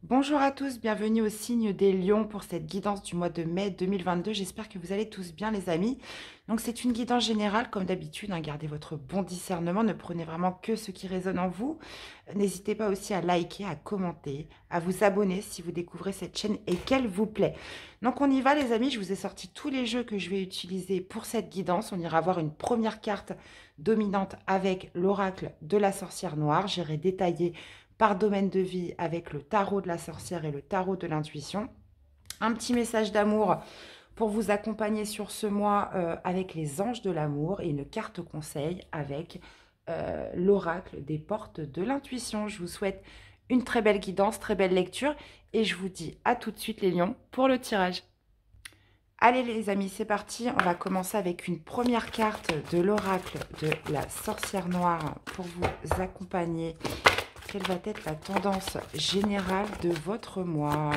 Bonjour à tous, bienvenue au signe des lions pour cette guidance du mois de mai 2022. J'espère que vous allez tous bien les amis. Donc c'est une guidance générale comme d'habitude, hein, gardez votre bon discernement, ne prenez vraiment que ce qui résonne en vous. N'hésitez pas aussi à liker, à commenter, à vous abonner si vous découvrez cette chaîne et qu'elle vous plaît. Donc on y va les amis, je vous ai sorti tous les jeux que je vais utiliser pour cette guidance. On ira voir une première carte dominante avec l'oracle de la sorcière noire. J'irai détailler par domaine de vie avec le tarot de la sorcière et le tarot de l'intuition. Un petit message d'amour pour vous accompagner sur ce mois avec les anges de l'amour et une carte conseil avec l'oracle des portes de l'intuition. Je vous souhaite une très belle guidance, très belle lecture et je vous dis à tout de suite les lions pour le tirage. Allez les amis, c'est parti. On va commencer avec une première carte de l'oracle de la sorcière noire pour vous accompagner. Quelle va être la tendance générale de votre mois?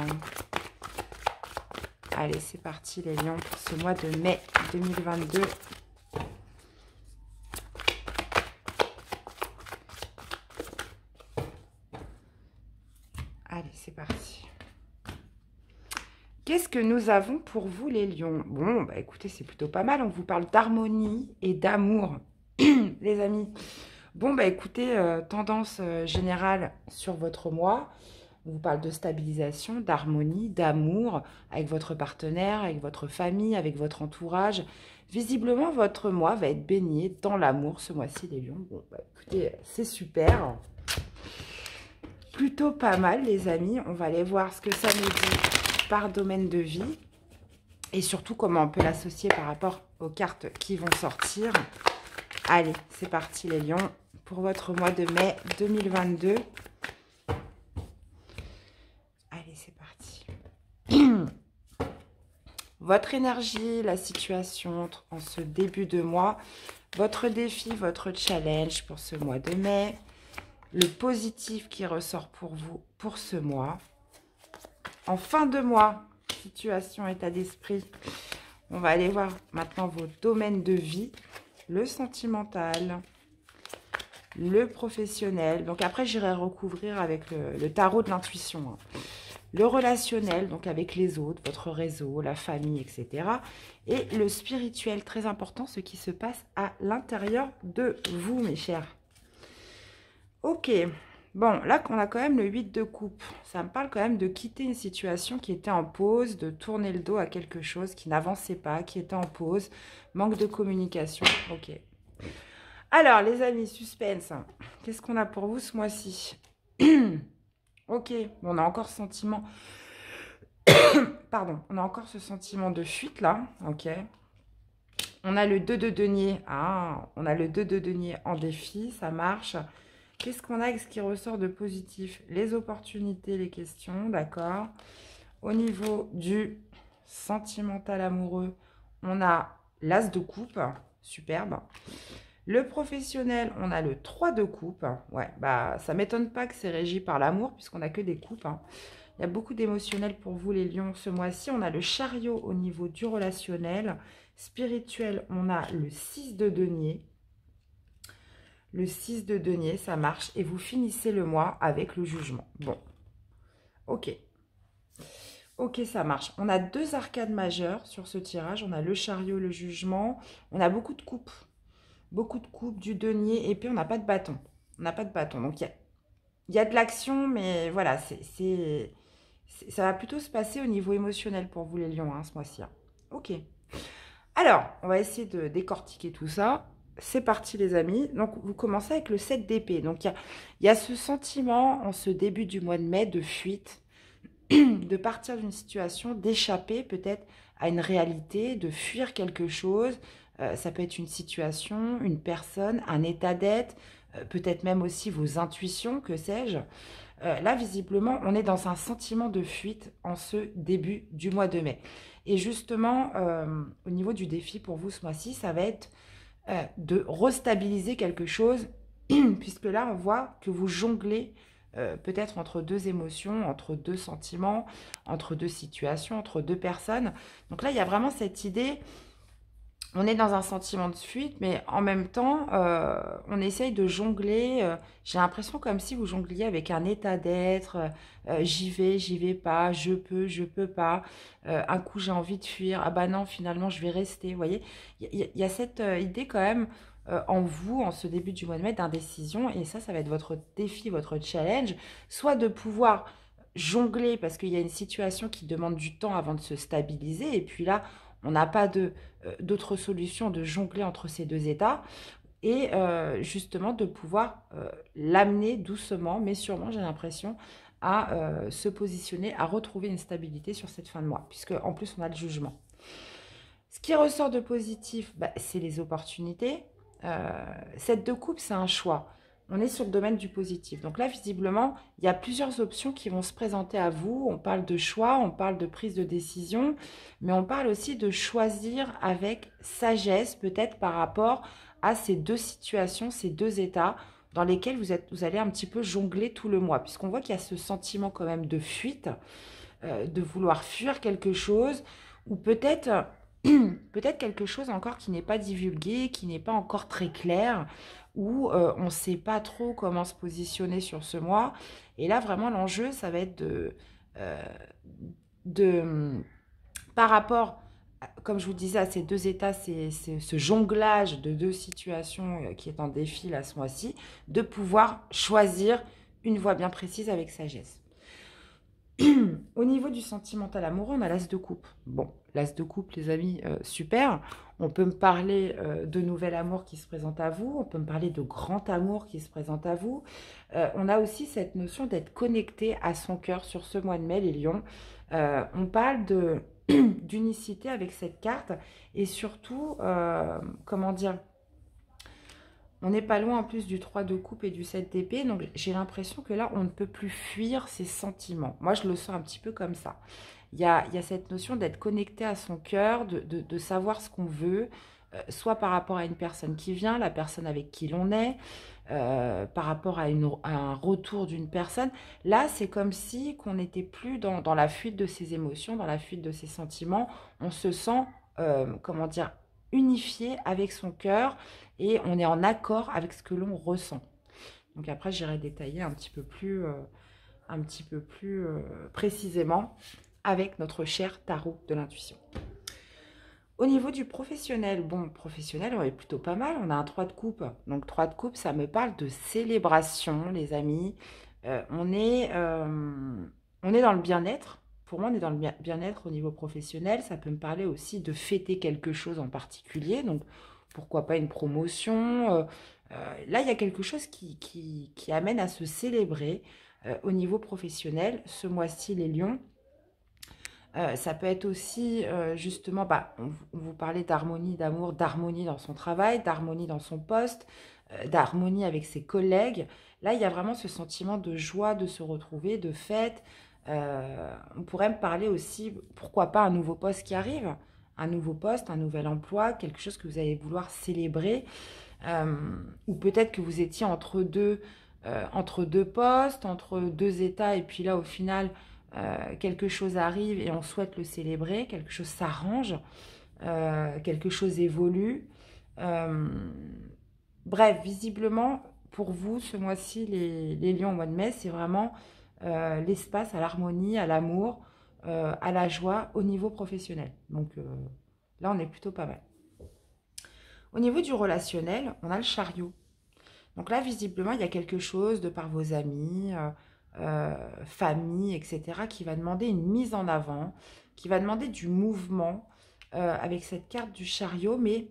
Allez, c'est parti les lions pour ce mois de mai 2022. Allez, c'est parti. Qu'est-ce que nous avons pour vous les lions? Bon, bah écoutez, c'est plutôt pas mal. On vous parle d'harmonie et d'amour, les amis. Bon, bah écoutez, tendance générale sur votre mois. On vous parle de stabilisation, d'harmonie, d'amour avec votre partenaire, avec votre famille, avec votre entourage. Visiblement, votre mois va être baigné dans l'amour ce mois-ci, les lions. Bon, bah écoutez, c'est super. Plutôt pas mal, les amis. On va aller voir ce que ça nous dit par domaine de vie. Et surtout, comment on peut l'associer par rapport aux cartes qui vont sortir. Allez, c'est parti, les lions, pour votre mois de mai 2022. Allez, c'est parti. Votre énergie, la situation en ce début de mois, votre défi, votre challenge pour ce mois de mai, le positif qui ressort pour vous pour ce mois. En fin de mois, situation, état d'esprit, on va aller voir maintenant vos domaines de vie, le sentimental, le professionnel. Donc après, j'irai recouvrir avec le tarot de l'intuition, hein. Le relationnel, donc avec les autres, votre réseau, la famille, etc. Et le spirituel, très important, ce qui se passe à l'intérieur de vous, mes chers. Ok, bon, là, on a quand même le 8 de coupe. Ça me parle quand même de quitter une situation qui était en pause, de tourner le dos à quelque chose qui n'avançait pas, qui était en pause, manque de communication. Ok. Alors, les amis, suspense. Qu'est-ce qu'on a pour vous ce mois-ci? Ok, bon, on a encore ce sentiment... Pardon, on a encore ce sentiment de fuite, là. Ok. On a le 2 de denier. Ah, on a le 2 de denier en défi, ça marche. Qu'est-ce qu'on a? Ce qui ressort de positif? Les opportunités, les questions, d'accord. Au niveau du sentimental amoureux, on a l'as de coupe, superbe. Le professionnel, on a le 3 de coupe. Ouais, bah ça m'étonne pas que c'est régi par l'amour puisqu'on n'a que des coupes, hein. Il y a beaucoup d'émotionnel pour vous les lions ce mois-ci. On a le chariot au niveau du relationnel. Spirituel, on a le 6 de denier. Le 6 de denier, ça marche. Et vous finissez le mois avec le jugement. Bon, ok. Ok, ça marche. On a deux arcades majeures sur ce tirage. On a le chariot, le jugement. On a beaucoup de coupes. Beaucoup de coupes, du denier. Et puis, on n'a pas de bâton. On n'a pas de bâton. Donc, il y a de l'action, mais voilà, ça va plutôt se passer au niveau émotionnel pour vous, les lions, hein, ce mois-ci, hein. Ok. Alors, on va essayer de décortiquer tout ça. C'est parti, les amis. Donc, vous commencez avec le 7 d'épée. Donc, il y a ce sentiment, en ce début du mois de mai, de fuite, de partir d'une situation, d'échapper peut-être à une réalité, de fuir quelque chose. Ça peut être une situation, une personne, un état d'être, peut-être même aussi vos intuitions, que sais-je. Là, visiblement, on est dans un sentiment de fuite en ce début du mois de mai. Et justement, au niveau du défi pour vous ce mois-ci, ça va être de restabiliser quelque chose, puisque là, on voit que vous jonglez peut-être entre deux émotions, entre deux sentiments, entre deux situations, entre deux personnes. Donc là, il y a vraiment cette idée on est dans un sentiment de fuite, mais en même temps, on essaye de jongler. J'ai l'impression comme si vous jongliez avec un état d'être. J'y vais pas, je peux pas. Un coup, j'ai envie de fuir. Ah bah non, finalement, je vais rester. Vous voyez, il y a cette idée quand même en vous, en ce début du mois de mai, d'indécision. Et ça va être votre défi, votre challenge. Soit de pouvoir jongler parce qu'il y a une situation qui demande du temps avant de se stabiliser. Et puis là, on n'a pas d'autre solution de jongler entre ces deux états et justement de pouvoir l'amener doucement, mais sûrement, j'ai l'impression, à se positionner, à retrouver une stabilité sur cette fin de mois, puisque en plus, on a le jugement. Ce qui ressort de positif, bah, c'est les opportunités. Cette de coupe, c'est un choix. On est sur le domaine du positif. Donc là, visiblement, il y a plusieurs options qui vont se présenter à vous. On parle de choix, on parle de prise de décision, mais on parle aussi de choisir avec sagesse, peut-être par rapport à ces deux situations, ces deux états dans lesquels vous allez un petit peu jongler tout le mois. Puisqu'on voit qu'il y a ce sentiment quand même de fuite, de vouloir fuir quelque chose, ou peut-être peut-être quelque chose encore qui n'est pas divulgué, qui n'est pas encore très clair, où on ne sait pas trop comment se positionner sur ce mois. Et là, vraiment, l'enjeu, ça va être euh, de par rapport, comme je vous disais, à ces deux états, c'est ce jonglage de deux situations qui est en défi là ce mois-ci, de pouvoir choisir une voie bien précise avec sagesse. Au niveau du sentimental amoureux, on a l'as de coupe. Bon, l'as de coupe, les amis, super. On peut me parler de nouvel amour qui se présente à vous. On peut me parler de grand amour qui se présente à vous. On a aussi cette notion d'être connecté à son cœur sur ce mois de mai, les lions. On parle d'unicité avec cette carte. Et surtout, comment dire, on n'est pas loin en plus du 3 de coupe et du 7 d'épée. Donc j'ai l'impression que là, on ne peut plus fuir ses sentiments. Moi, je le sens un petit peu comme ça. Il y a cette notion d'être connecté à son cœur, de savoir ce qu'on veut, soit par rapport à une personne qui vient, la personne avec qui l'on est, par rapport à un retour d'une personne. Là, c'est comme si qu'on n'était plus dans la fuite de ses émotions, dans la fuite de ses sentiments. On se sent, comment dire, unifié avec son cœur et on est en accord avec ce que l'on ressent. Donc après, j'irai détailler un petit peu plus, précisément avec notre cher tarot de l'intuition. Au niveau du professionnel, bon, professionnel, on est plutôt pas mal. On a un 3 de coupe. Donc 3 de coupe, ça me parle de célébration, les amis. On est dans le bien-être. Pour moi, on est dans le bien-être au niveau professionnel. Ça peut me parler aussi de fêter quelque chose en particulier. Donc, pourquoi pas une promotion. Là, il y a quelque chose qui amène à se célébrer au niveau professionnel. Ce mois-ci, les lions. Ça peut être aussi, justement, bah, on vous parlait d'harmonie, d'amour, d'harmonie dans son travail, d'harmonie dans son poste, d'harmonie avec ses collègues. Là, il y a vraiment ce sentiment de joie de se retrouver, de fête. On pourrait me parler aussi, pourquoi pas un nouveau poste qui arrive, un nouveau poste, un nouvel emploi, quelque chose que vous allez vouloir célébrer. Ou peut-être que vous étiez entre deux postes, entre deux états, et puis là, au final, quelque chose arrive et on souhaite le célébrer, quelque chose s'arrange, quelque chose évolue. Euh, Bref, visiblement, pour vous, ce mois-ci, les lions au mois de mai, c'est vraiment l'espace à l'harmonie, à l'amour, à la joie au niveau professionnel. Donc là, on est plutôt pas mal. Au niveau du relationnel, on a le chariot. Donc là, visiblement, il y a quelque chose de par vos amis, famille, etc., qui va demander une mise en avant, qui va demander du mouvement avec cette carte du chariot, mais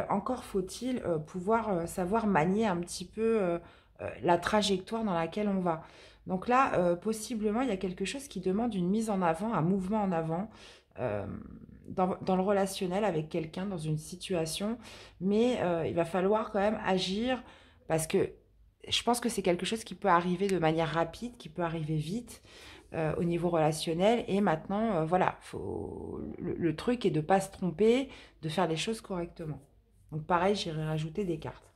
encore faut-il pouvoir savoir manier un petit peu la trajectoire dans laquelle on va. Donc là, possiblement, il y a quelque chose qui demande une mise en avant, un mouvement en avant euh, dans le relationnel avec quelqu'un, dans une situation, mais il va falloir quand même agir parce que je pense que c'est quelque chose qui peut arriver de manière rapide, qui peut arriver vite au niveau relationnel. Et maintenant, voilà, le truc est de ne pas se tromper, de faire les choses correctement. Donc pareil, j'irai rajouter des cartes.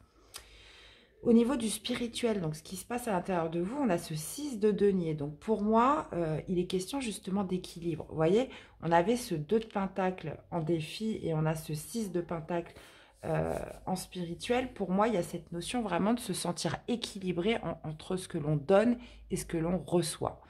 Au niveau du spirituel, donc ce qui se passe à l'intérieur de vous, on a ce 6 de denier. Donc pour moi, il est question justement d'équilibre. Vous voyez, on avait ce 2 de pentacle en défi et on a ce 6 de pentacle en spirituel. Pour moi, il y a cette notion vraiment de se sentir équilibré entre ce que l'on donne et ce que l'on reçoit.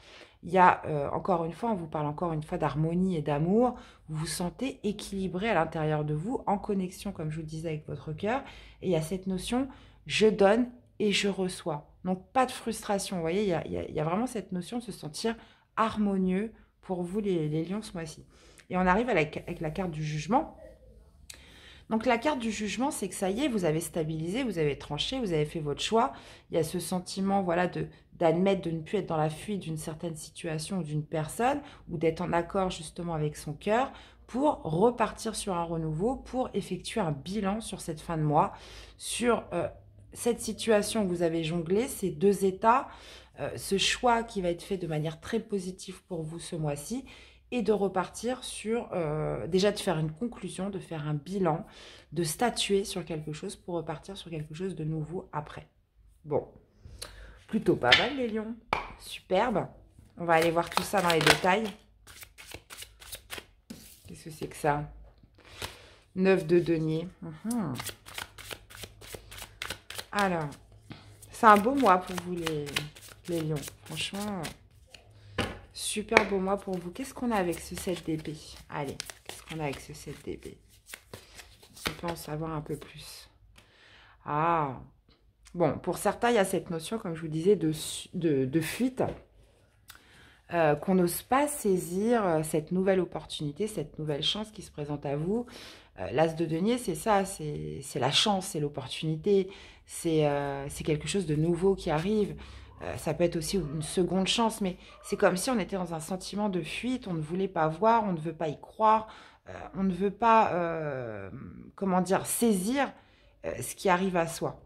Il y a, encore une fois, on vous parle encore une fois d'harmonie et d'amour. Vous vous sentez équilibré à l'intérieur de vous, en connexion, comme je vous disais, avec votre cœur. Et il y a cette notion, je donne et je reçois. Donc, pas de frustration. Vous voyez, il y a vraiment cette notion de se sentir harmonieux pour vous, les lions, ce mois-ci. Et on arrive avec la carte du jugement. Donc, la carte du jugement, c'est que ça y est, vous avez stabilisé, vous avez tranché, vous avez fait votre choix. Il y a ce sentiment, voilà, d'admettre de ne plus être dans la fuite d'une certaine situation ou d'une personne, ou d'être en accord justement avec son cœur, pour repartir sur un renouveau, pour effectuer un bilan sur cette fin de mois, sur cette situation où vous avez jonglé, ces deux états, ce choix qui va être fait de manière très positive pour vous ce mois-ci, et de repartir sur, déjà de faire une conclusion, de faire un bilan, de statuer sur quelque chose pour repartir sur quelque chose de nouveau après. Bon, plutôt pas mal les lions, superbe. On va aller voir tout ça dans les détails. Qu'est-ce que c'est que ça? 9 de denier. Alors, c'est un beau mois pour vous les lions. Franchement, super beau mois pour vous. Qu'est-ce qu'on a avec ce 7 d'épée? Allez, qu'est-ce qu'on a avec ce 7 d'épée? On peut en savoir un peu plus. Ah, bon, pour certains, il y a cette notion, comme je vous disais, de fuite. Qu'on n'ose pas saisir cette nouvelle opportunité, cette nouvelle chance qui se présente à vous. L'As de denier, c'est ça, c'est la chance, c'est l'opportunité, c'est quelque chose de nouveau qui arrive. Ça peut être aussi une seconde chance, mais c'est comme si on était dans un sentiment de fuite, on ne voulait pas voir, on ne veut pas y croire, on ne veut pas, comment dire, saisir ce qui arrive à soi.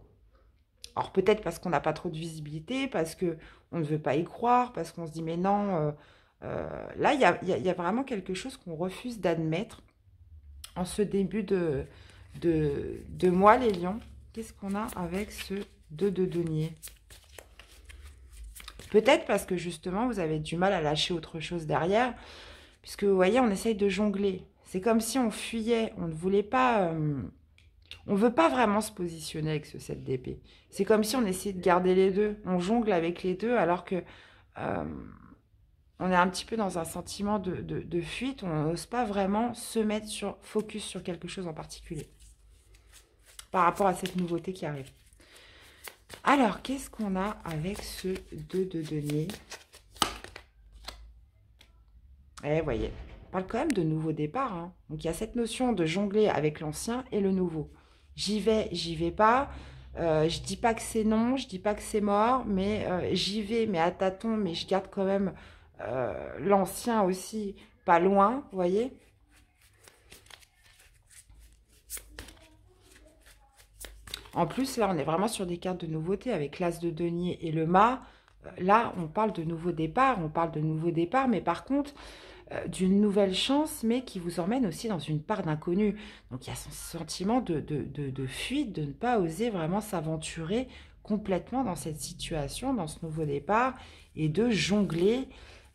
Alors peut-être parce qu'on n'a pas trop de visibilité, parce qu'on ne veut pas y croire, parce qu'on se dit mais non, là il y a vraiment quelque chose qu'on refuse d'admettre en ce début de mois les lions. Qu'est-ce qu'on a avec ce 2 de denier? Peut-être parce que justement vous avez du mal à lâcher autre chose derrière, puisque vous voyez on essaye de jongler. C'est comme si on fuyait, on ne voulait pas... on ne veut pas vraiment se positionner avec ce 7 d'épée. C'est comme si on essayait de garder les deux. On jongle avec les deux alors que on est un petit peu dans un sentiment de fuite. On n'ose pas vraiment se mettre focus sur quelque chose en particulier par rapport à cette nouveauté qui arrive. Alors, qu'est-ce qu'on a avec ce 2 de denier? Eh, voyez, on parle quand même de nouveau départ. Hein. Donc, il y a cette notion de jongler avec l'ancien et le nouveau. J'y vais pas. Je dis pas que c'est non, je dis pas que c'est mort, mais j'y vais, mais à tâtons, mais je garde quand même l'ancien aussi pas loin, vous voyez. En plus, là, on est vraiment sur des cartes de nouveauté avec l'As de denier et le mât. Là, on parle de nouveau départ, mais par contre, d'une nouvelle chance, mais qui vous emmène aussi dans une part d'inconnu. Donc, il y a ce sentiment de fuite, de ne pas oser vraiment s'aventurer complètement dans cette situation, dans ce nouveau départ, et de jongler.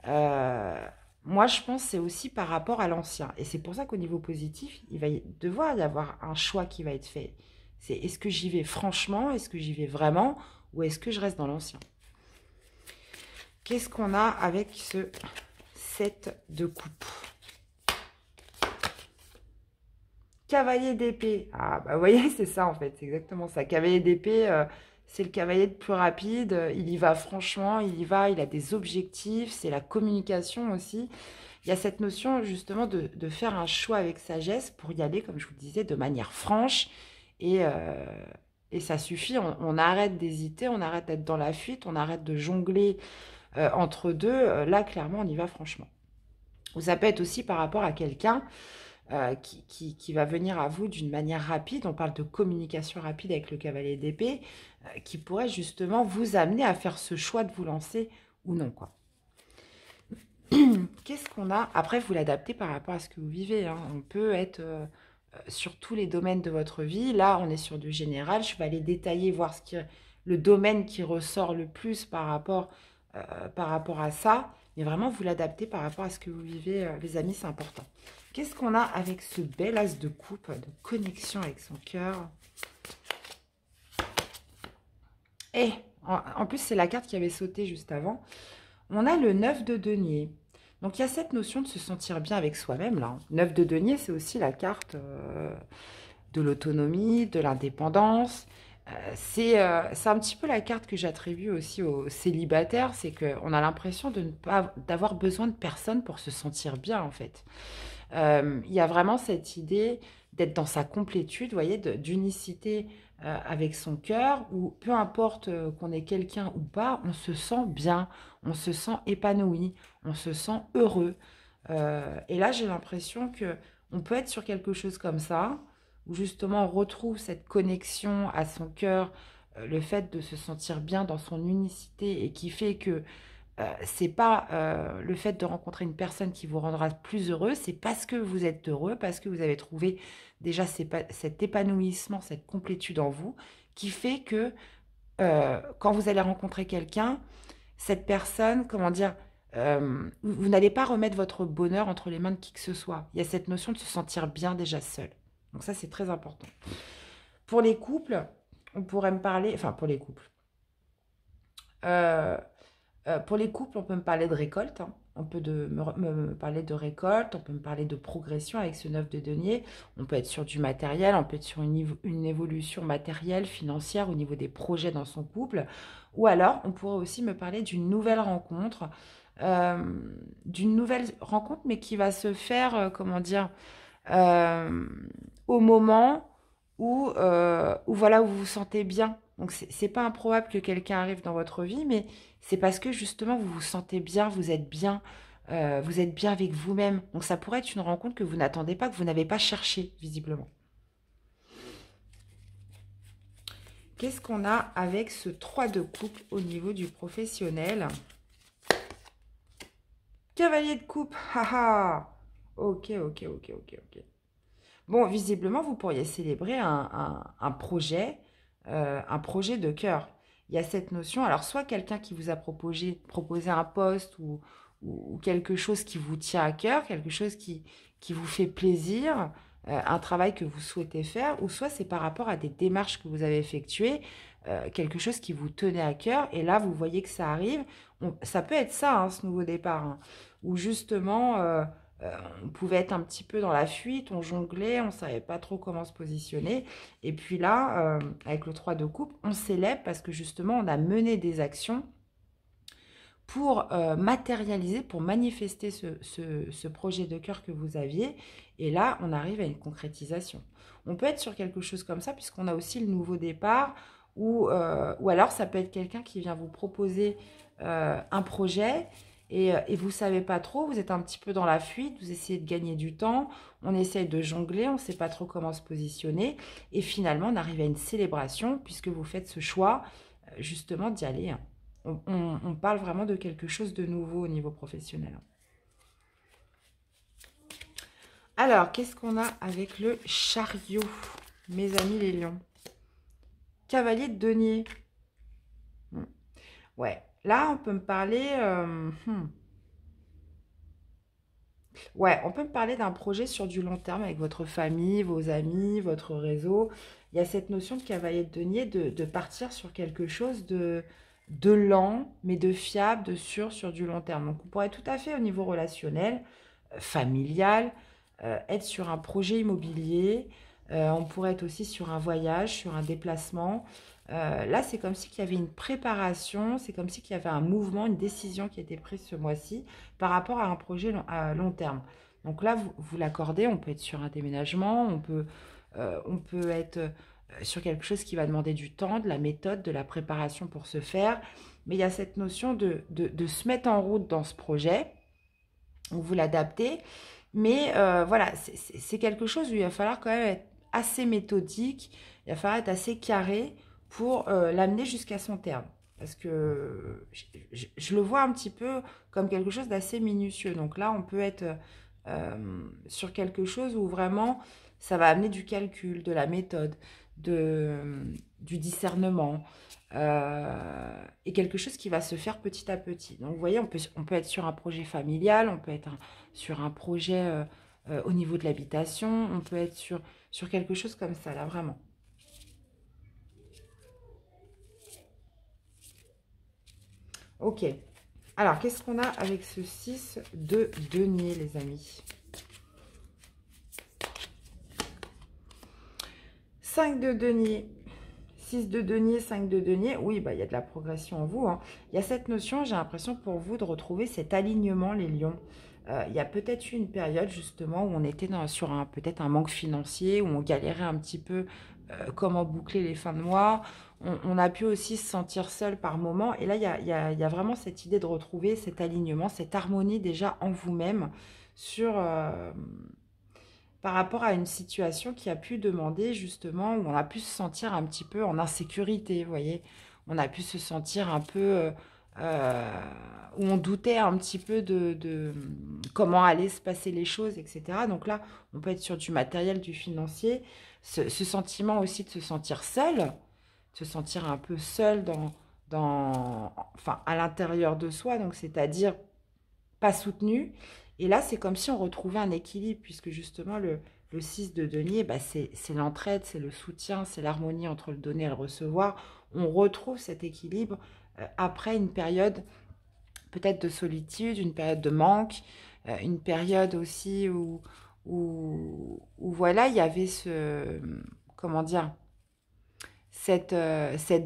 Moi, je pense que c'est aussi par rapport à l'ancien. Et c'est pour ça qu'au niveau positif, il va devoir y avoir un choix qui va être fait. C'est est-ce que j'y vais franchement, est-ce que j'y vais vraiment, ou est-ce que je reste dans l'ancien? Qu'est-ce qu'on a avec ce 7 de coupe? Cavalier d'épée. Ah, bah vous voyez, c'est ça en fait, c'est exactement ça. Cavalier d'épée, c'est le cavalier le plus rapide. Il y va franchement, il y va, il a des objectifs, c'est la communication aussi. Il y a cette notion justement de faire un choix avec sagesse pour y aller, comme je vous le disais, de manière franche. Et ça suffit, on arrête d'hésiter, on arrête d'être dans la fuite, on arrête de jongler entre deux. Là, clairement, on y va franchement. Ou ça peut être aussi par rapport à quelqu'un qui va venir à vous d'une manière rapide. On parle de communication rapide avec le cavalier d'épée, qui pourrait justement vous amener à faire ce choix de vous lancer ou non, quoi. Qu'est-ce qu'on a? Après, vous l'adaptez par rapport à ce que vous vivez. Hein. On peut être sur tous les domaines de votre vie. Là, on est sur du général. Je vais aller détailler, voir le domaine qui ressort le plus par rapport à ça. Mais vraiment, vous l'adaptez par rapport à ce que vous vivez, les amis, c'est important. Qu'est-ce qu'on a avec ce bel as de coupe, de connexion avec son cœur? Et en plus, c'est la carte qui avait sauté juste avant. On a le 9 de denier. Donc, il y a cette notion de se sentir bien avec soi-même, là. 9 de denier, c'est aussi la carte de l'autonomie, de l'indépendance. C'est un petit peu la carte que j'attribue aussi aux célibataires. C'est qu'on a l'impression de ne pas d'avoir besoin de personne pour se sentir bien, en fait. Il y a vraiment cette idée d'être dans sa complétude, vous voyez, d'unicité avec son cœur, où peu importe qu'on ait quelqu'un ou pas, on se sent bien, on se sent épanoui, on se sent heureux. Et là, j'ai l'impression que on peut être sur quelque chose comme ça, où justement on retrouve cette connexion à son cœur, le fait de se sentir bien dans son unicité et qui fait que c'est pas le fait de rencontrer une personne qui vous rendra plus heureux, c'est parce que vous êtes heureux, parce que vous avez trouvé déjà cet épanouissement, cette complétude en vous, qui fait que quand vous allez rencontrer quelqu'un, cette personne, comment dire, vous n'allez pas remettre votre bonheur entre les mains de qui que ce soit. Il y a cette notion de se sentir bien déjà seul. Donc ça, c'est très important. Pour les couples, on pourrait me parler, enfin pour les couples, euh, pour les couples, on peut me parler de récolte, hein. On peut me parler de récolte, on peut me parler de progression avec ce 9 de denier. On peut être sur du matériel, on peut être sur une évolution matérielle, financière au niveau des projets dans son couple. Ou alors, on pourrait aussi me parler euh, d'une nouvelle rencontre, mais qui va se faire, comment dire, euh, au moment où voilà, où vous vous sentez bien. Donc, c'est pas improbable que quelqu'un arrive dans votre vie, mais c'est parce que justement, vous vous sentez bien, vous êtes bien avec vous-même. Donc, ça pourrait être une rencontre que vous n'attendez pas, que vous n'avez pas cherché, visiblement. Qu'est-ce qu'on a avec ce 3 de coupe au niveau du professionnel? Cavalier de coupe, haha. Ok, ok, ok, ok, ok. Bon, visiblement, vous pourriez célébrer un projet de cœur. Il y a cette notion, alors soit quelqu'un qui vous a proposé un poste ou quelque chose qui vous tient à cœur, quelque chose qui vous fait plaisir, un travail que vous souhaitez faire, ou soit c'est par rapport à des démarches que vous avez effectuées, quelque chose qui vous tenait à cœur, et là, vous voyez que ça arrive. Ça peut être ça, hein, ce nouveau départ, hein, où justement... on pouvait être un petit peu dans la fuite, on jonglait, on ne savait pas trop comment se positionner. Et puis là, avec le 3 de coupe, on célèbre parce que justement, on a mené des actions pour matérialiser, pour manifester ce projet de cœur que vous aviez. Et là, on arrive à une concrétisation. On peut être sur quelque chose comme ça, puisqu'on a aussi le nouveau départ, ou alors ça peut être quelqu'un qui vient vous proposer un projet et vous ne savez pas trop, vous êtes un petit peu dans la fuite, vous essayez de gagner du temps, on essaye de jongler, on ne sait pas trop comment se positionner, et finalement on arrive à une célébration puisque vous faites ce choix justement d'y aller, hein. On parle vraiment de quelque chose de nouveau au niveau professionnel. Alors, qu'est-ce qu'on a avec le chariot, mes amis les lions? Cavalier de denier. Ouais, là, on peut me parler... Ouais, on peut me parler d'un projet sur du long terme avec votre famille, vos amis, votre réseau. Il y a cette notion de cavalier de denier, de partir sur quelque chose de lent, mais de fiable, de sûr sur du long terme. Donc, on pourrait tout à fait au niveau relationnel, familial, être sur un projet immobilier. On pourrait être aussi sur un voyage, sur un déplacement. Là, c'est comme si qu'il y avait une préparation, c'est comme si qu'il y avait un mouvement, une décision qui était prise ce mois-ci par rapport à un projet à long terme. Donc là, vous l'accordez, on peut être sur un déménagement, on peut être sur quelque chose qui va demander du temps, de la méthode, de la préparation pour se faire. Mais il y a cette notion de se mettre en route dans ce projet, où vous l'adaptez. Mais voilà, c'est quelque chose où il va falloir quand même être assez méthodique, il va falloir être assez carré pour l'amener jusqu'à son terme. Parce que je le vois un petit peu comme quelque chose d'assez minutieux. Donc là, on peut être sur quelque chose où vraiment ça va amener du calcul, de la méthode. du discernement, et quelque chose qui va se faire petit à petit. Donc, vous voyez, on peut être sur un projet familial, on peut être sur un projet au niveau de l'habitation, on peut être sur quelque chose comme ça, là, vraiment. Ok. Alors, qu'est-ce qu'on a avec ce 6 de denier, les amis? 5 de denier, 6 de denier, 5 de denier. Oui, bah, il y a de la progression en vous, hein. Il y a cette notion, j'ai l'impression pour vous, de retrouver cet alignement, les lions. Il y a peut-être eu une période, justement, où on était sur peut-être un manque financier, où on galérait un petit peu comment boucler les fins de mois. On a pu aussi se sentir seul par moment. Et là, il y a vraiment cette idée de retrouver cet alignement, cette harmonie déjà en vous-même par rapport à une situation qui a pu demander justement, où on a pu se sentir un petit peu en insécurité, vous voyez. On a pu se sentir un peu, où on doutait un petit peu de comment allaient se passer les choses, etc. Donc là, on peut être sur du matériel, du financier. Ce sentiment aussi de se sentir seul, de se sentir un peu seul enfin, à l'intérieur de soi, donc c'est-à-dire pas soutenu. Et là, c'est comme si on retrouvait un équilibre, puisque justement, le 6 de denier, bah, c'est l'entraide, c'est le soutien, c'est l'harmonie entre le donner et le recevoir. On retrouve cet équilibre après une période peut-être de solitude, une période de manque, une période aussi où voilà, il y avait comment dire, cette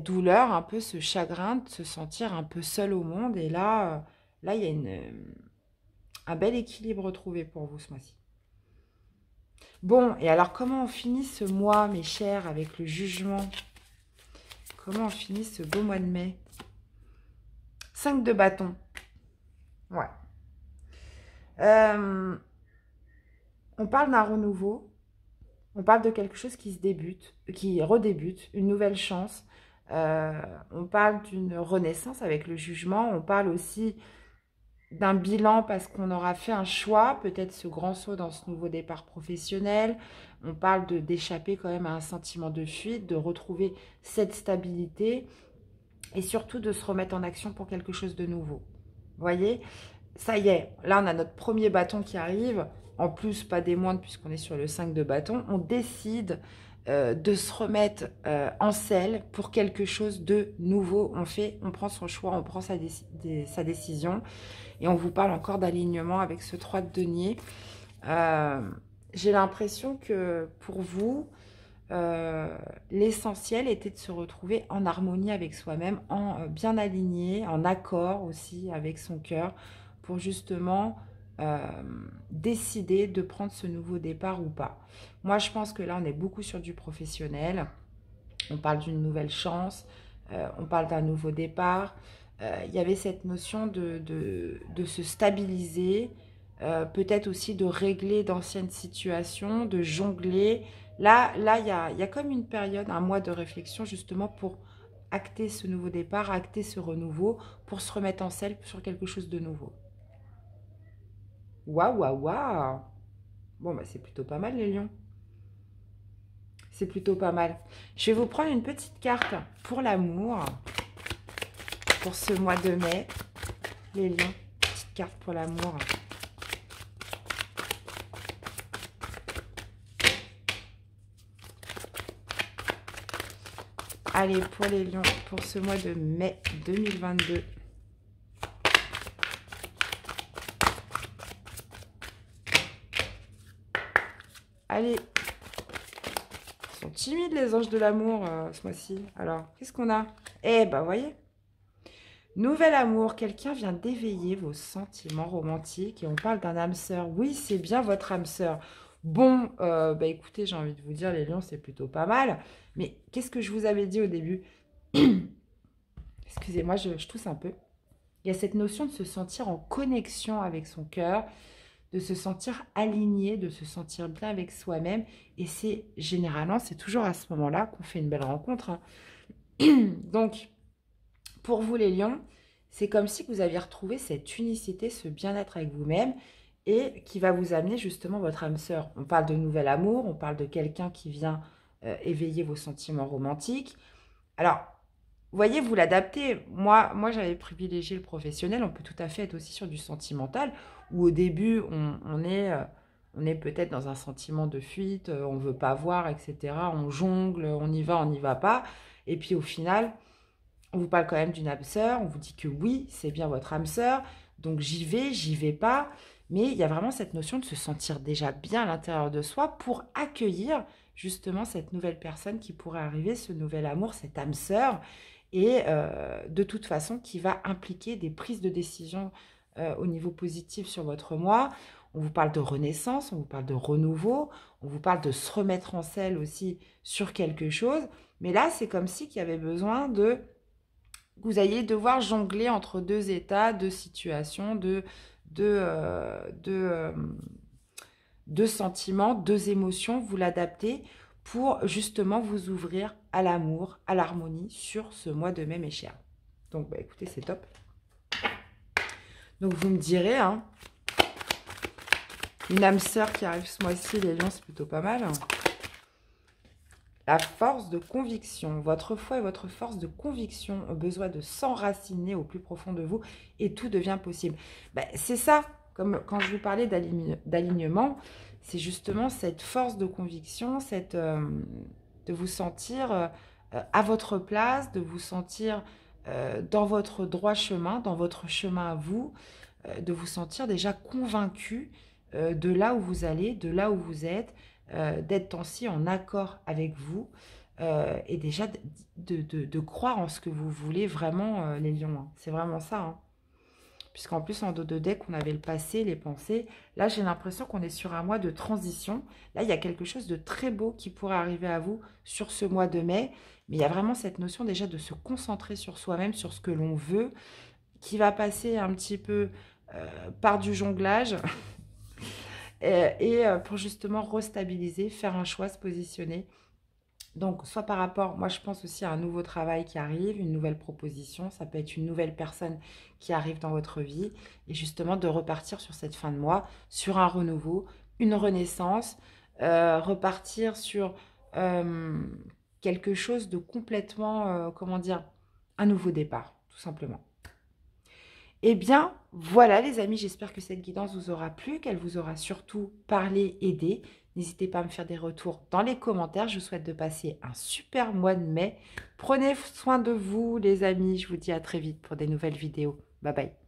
douleur, un peu ce chagrin de se sentir un peu seul au monde. Et là, il y a un bel équilibre trouvé pour vous ce mois-ci. Bon, et alors comment on finit ce mois, mes chers, avec le jugement? Comment on finit ce beau mois de mai? 5 de bâton. Ouais. On parle d'un renouveau. On parle de quelque chose qui redébute, une nouvelle chance. On parle d'une renaissance avec le jugement. On parle aussi d'un bilan parce qu'on aura fait un choix, peut-être ce grand saut dans ce nouveau départ professionnel. On parle d'échapper quand même à un sentiment de fuite, de retrouver cette stabilité et surtout de se remettre en action pour quelque chose de nouveau. Vous voyez, ça y est, là on a notre premier bâton qui arrive. En plus, pas des moindres puisqu'on est sur le 5 de bâton. On décide de se remettre en selle pour quelque chose de nouveau. On prend son choix, on prend sa décision. Et on vous parle encore d'alignement avec ce 3 de denier. J'ai l'impression que pour vous, l'essentiel était de se retrouver en harmonie avec soi-même, bien aligné, en accord aussi avec son cœur, pour justement décider de prendre ce nouveau départ ou pas. Moi, je pense que là, on est beaucoup sur du professionnel. On parle d'une nouvelle chance, on parle d'un nouveau départ. Il y avait cette notion de se stabiliser, peut-être aussi de régler d'anciennes situations, de jongler. Là, il y a comme une période, un mois de réflexion justement pour acter ce nouveau départ, acter ce renouveau, pour se remettre en selle sur quelque chose de nouveau. Waouh, waouh, waouh! Bon, bah, c'est plutôt pas mal les lions. C'est plutôt pas mal. Je vais vous prendre une petite carte pour l'amour. Pour ce mois de mai, les lions, petite carte pour l'amour. Allez, pour les lions, pour ce mois de mai 2022. Allez, ils sont timides les anges de l'amour ce mois-ci. Alors, qu'est-ce qu'on a? Eh ben, voyez. Nouvel amour, quelqu'un vient d'éveiller vos sentiments romantiques et on parle d'un âme sœur. Oui, c'est bien votre âme sœur. Bon, bah écoutez, j'ai envie de vous dire, les lions, c'est plutôt pas mal. Mais qu'est-ce que je vous avais dit au début? Excusez-moi, je tousse un peu. Il y a cette notion de se sentir en connexion avec son cœur, de se sentir aligné, de se sentir bien avec soi-même. Et c'est généralement, c'est toujours à ce moment-là qu'on fait une belle rencontre, hein. Donc, pour vous les lions, c'est comme si vous aviez retrouvé cette unicité, ce bien-être avec vous-même et qui va vous amener justement votre âme sœur. On parle de nouvel amour, on parle de quelqu'un qui vient éveiller vos sentiments romantiques. Alors, vous voyez, vous l'adaptez. Moi j'avais privilégié le professionnel. On peut tout à fait être aussi sur du sentimental, où au début, on est peut-être dans un sentiment de fuite, on ne veut pas voir, etc. On jongle, on n'y va pas. Et puis au final, on vous parle quand même d'une âme sœur. On vous dit que oui, c'est bien votre âme sœur. Donc j'y vais pas. Mais il y a vraiment cette notion de se sentir déjà bien à l'intérieur de soi pour accueillir justement cette nouvelle personne qui pourrait arriver, ce nouvel amour, cette âme sœur et de toute façon qui va impliquer des prises de décision au niveau positif sur votre moi. On vous parle de renaissance, on vous parle de renouveau, on vous parle de se remettre en selle aussi sur quelque chose. Mais là, c'est comme si qu'il y avait besoin de... Vous alliez devoir jongler entre deux états, deux situations, deux sentiments, deux émotions, vous l'adaptez pour justement vous ouvrir à l'amour, à l'harmonie sur ce mois de mai, mes chers. Donc, bah, écoutez, c'est top. Donc, vous me direz, hein, une âme sœur qui arrive ce mois-ci, les lions, c'est plutôt pas mal. La force de conviction. Votre foi et votre force de conviction ont besoin de s'enraciner au plus profond de vous et tout devient possible. Bah, c'est ça, comme quand je vous parlais d'alignement, c'est justement cette force de conviction, de vous sentir à votre place, de vous sentir dans votre droit chemin, dans votre chemin à vous, de vous sentir déjà convaincu de là où vous allez, de là où vous êtes, d'être aussi en accord avec vous et déjà de croire en ce que vous voulez vraiment, les lions. Hein. C'est vraiment ça. Hein. Puisqu'en plus, en dos de deck, on avait le passé, les pensées. Là, j'ai l'impression qu'on est sur un mois de transition. Là, il y a quelque chose de très beau qui pourrait arriver à vous sur ce mois de mai. Mais il y a vraiment cette notion déjà de se concentrer sur soi-même, sur ce que l'on veut, qui va passer un petit peu par du jonglage. Et pour justement restabiliser, faire un choix, se positionner. Donc, soit par rapport, moi je pense aussi à un nouveau travail qui arrive, une nouvelle proposition, ça peut être une nouvelle personne qui arrive dans votre vie, et justement de repartir sur cette fin de mois, sur un renouveau, une renaissance, repartir sur quelque chose de complètement, comment dire, un nouveau départ, tout simplement. Eh bien, voilà les amis, j'espère que cette guidance vous aura plu, qu'elle vous aura surtout parlé, aidé. N'hésitez pas à me faire des retours dans les commentaires. Je vous souhaite de passer un super mois de mai. Prenez soin de vous les amis, je vous dis à très vite pour des nouvelles vidéos. Bye bye.